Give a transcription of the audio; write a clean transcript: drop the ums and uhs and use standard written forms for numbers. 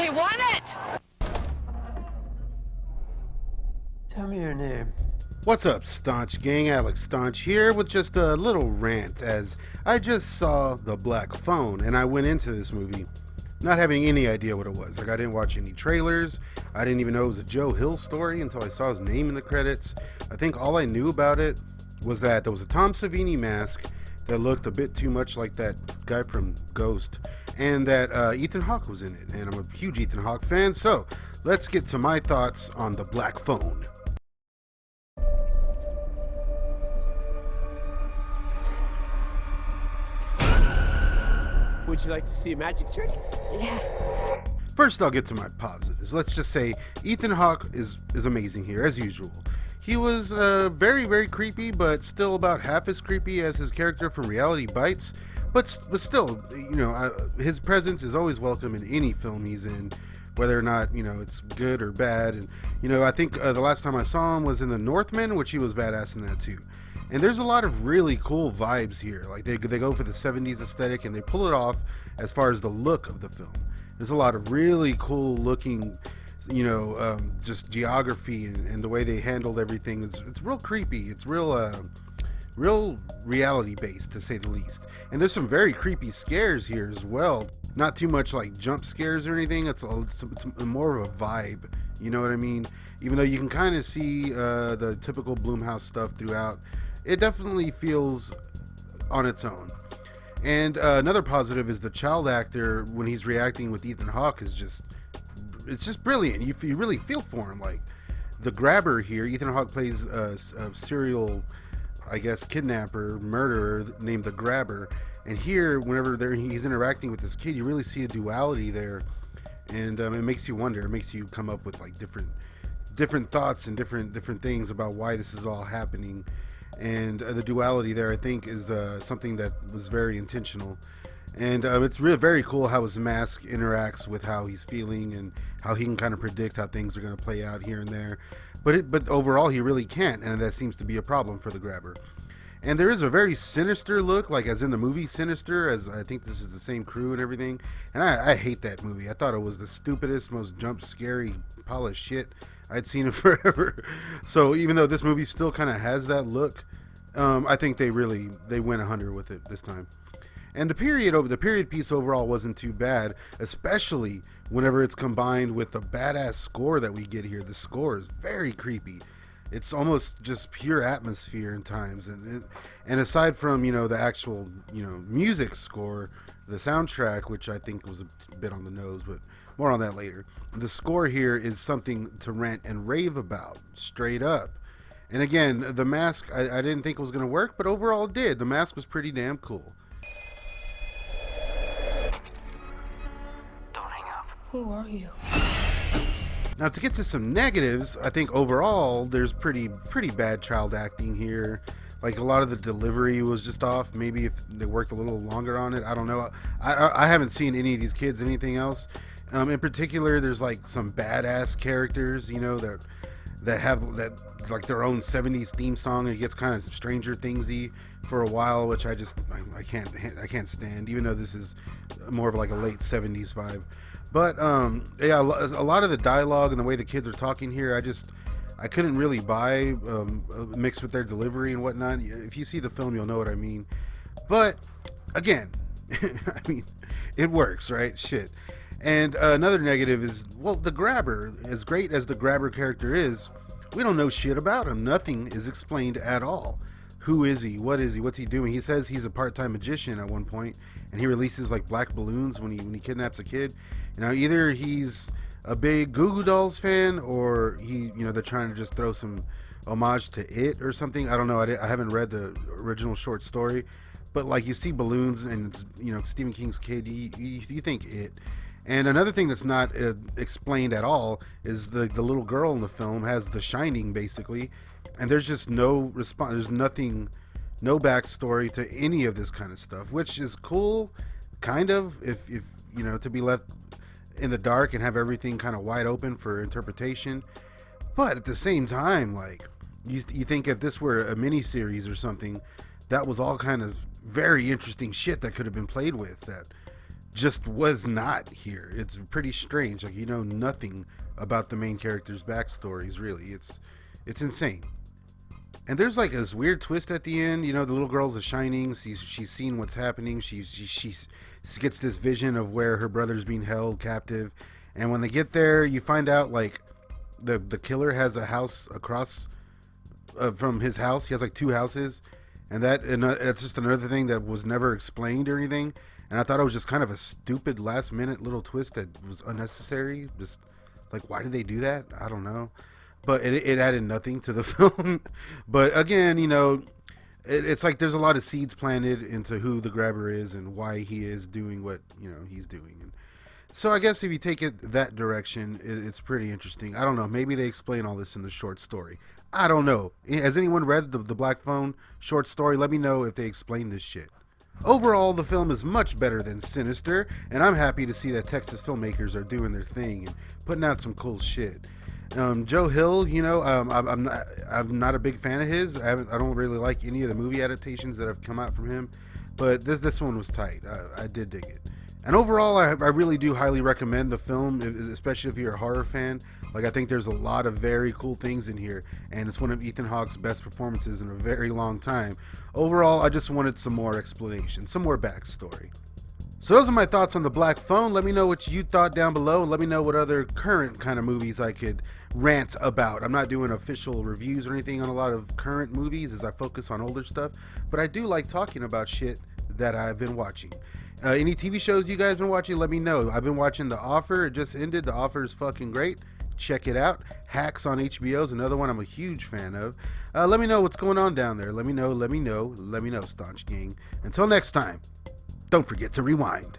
He won it! Tell me your name. What's up, Staunch Gang? Alex Staunch here with just a little rant as I just saw The Black Phone and I went into this movie not having any idea what it was. Like, I didn't watch any trailers. I didn't even know it was a Joe Hill story until I saw his name in the credits. I think all I knew about it was that there was a Tom Savini mask that looked a bit too much like that guy from Ghost, and that Ethan Hawke was in it. And I'm a huge Ethan Hawke fan, so let's get to my thoughts on The Black Phone. Would you like to see a magic trick? Yeah. First, I'll get to my positives. Let's just say Ethan Hawke is amazing here, as usual. He was very, very creepy, but still about half as creepy as his character from Reality Bites. But still, his presence is always welcome in any film he's in, whether or not, it's good or bad. And, I think the last time I saw him was in The Northman, which he was badass in that too. And there's a lot of really cool vibes here. Like, they go for the 70s aesthetic and they pull it off as far as the look of the film. There's a lot of really cool looking, just geography and the way they handled everything. It's real creepy. It's real reality based, to say the least. And there's some very creepy scares here as well. Not too much like jump scares or anything. It's more of a vibe. You know what I mean? Even though you can kind of see the typical Blumhouse stuff throughout, it definitely feels on its own. And another positive is the child actor, when he's reacting with Ethan Hawke, it's just brilliant. You really feel for him. Like, the grabber here, Ethan Hawke plays a serial, I guess, kidnapper, murderer named the Grabber. And here, whenever he's interacting with this kid, you really see a duality there. And it makes you wonder. It makes you come up with like different thoughts and different things about why this is all happening. And the duality there, I think, is something that was very intentional. And it's very cool how his mask interacts with how he's feeling and how he can kind of predict how things are going to play out here and there. But overall, he really can't, and that seems to be a problem for the Grabber. And there is a very sinister look, like as in the movie Sinister, as I think this is the same crew and everything. And I hate that movie. I thought it was the stupidest, most scary pile of shit I'd seen in forever. So even though this movie still kind of has that look, I think they went 100 with it this time. And the period piece overall wasn't too bad, especially whenever it's combined with the badass score that we get here. The score is very creepy. It's almost just pure atmosphere in times. And aside from, the actual, music score, the soundtrack, which I think was a bit on the nose, but more on that later. The score here is something to rant and rave about, straight up. And again, the mask, I didn't think it was going to work, but overall it did. The mask was pretty damn cool. Don't hang up. Who are you? Now, to get to some negatives, I think overall there's pretty bad child acting here. Like, a lot of the delivery was just off. Maybe if they worked a little longer on it, I don't know. I haven't seen any of these kids anything else. In particular, there's like some badass characters, that have like their own 70s theme song. It gets kind of Stranger Thingsy for a while, which I can't stand, even though this is more of like a late 70s vibe. But yeah, a lot of the dialogue and the way the kids are talking here, I couldn't really buy, mixed with their delivery and whatnot. If you see the film, you'll know what I mean. But again, I mean, it works, right? Shit. And another negative is, well, the Grabber, as great as the Grabber character is, we don't know shit about him. Nothing is explained at all. Who is he? What is he? What's he doing? He says he's a part-time magician at one point, and he releases like black balloons when he kidnaps a kid. Now, either he's a big Goo Goo Dolls fan, or they're trying to just throw some homage to It or something. I don't know. I haven't read the original short story, but like, you see balloons and it's, Stephen King's kid. You think It. And another thing that's not explained at all is the little girl in the film has The Shining, basically, and there's just no response. There's nothing, no backstory to any of this kind of stuff, which is cool, kind of, if to be left in the dark and have everything kind of wide open for interpretation. But at the same time, like, you think if this were a mini series or something, that was all kind of very interesting shit that could have been played with, that just was not here. It's pretty strange. Like, you know nothing about the main character's backstories, really. It's insane. And there's like this weird twist at the end. You know, the little girl's a Shining. She's seen what's happening. She gets this vision of where her brother's being held captive. And when they get there, you find out like the killer has a house across from his house. He has like 2 houses, and it's just another thing that was never explained or anything. And I thought it was just kind of a stupid last minute little twist that was unnecessary. Just like, why did they do that? I don't know. But it added nothing to the film. But again, you know, it's like there's a lot of seeds planted into who the grabber is and why he is doing what, you know, he's doing. And so I guess if you take it that direction, it's pretty interesting. I don't know. Maybe they explain all this in the short story. I don't know. Has anyone read the Black Phone short story? Let me know if they explain this shit. Overall, the film is much better than Sinister, and I'm happy to see that Texas filmmakers are doing their thing and putting out some cool shit. Joe Hill, you know, I'm not a big fan of his. I don't really like any of the movie adaptations that have come out from him, but this one was tight. I did dig it. And overall, I really do highly recommend the film, especially if you're a horror fan. Like, I think there's a lot of very cool things in here, and it's one of Ethan Hawke's best performances in a very long time. Overall, I just wanted some more explanation, some more backstory. So those are my thoughts on the Black Phone. Let me know what you thought down below, and let me know what other current kind of movies I could rant about. I'm not doing official reviews or anything on a lot of current movies as I focus on older stuff, but I do like talking about shit that I've been watching. Any TV shows you guys been watching, let me know. I've been watching The Offer. It just ended. The Offer is fucking great. Check it out. Hacks on HBO is another one I'm a huge fan of. Let me know what's going on down there. Let me know, staunch gang. Until next time, don't forget to rewind.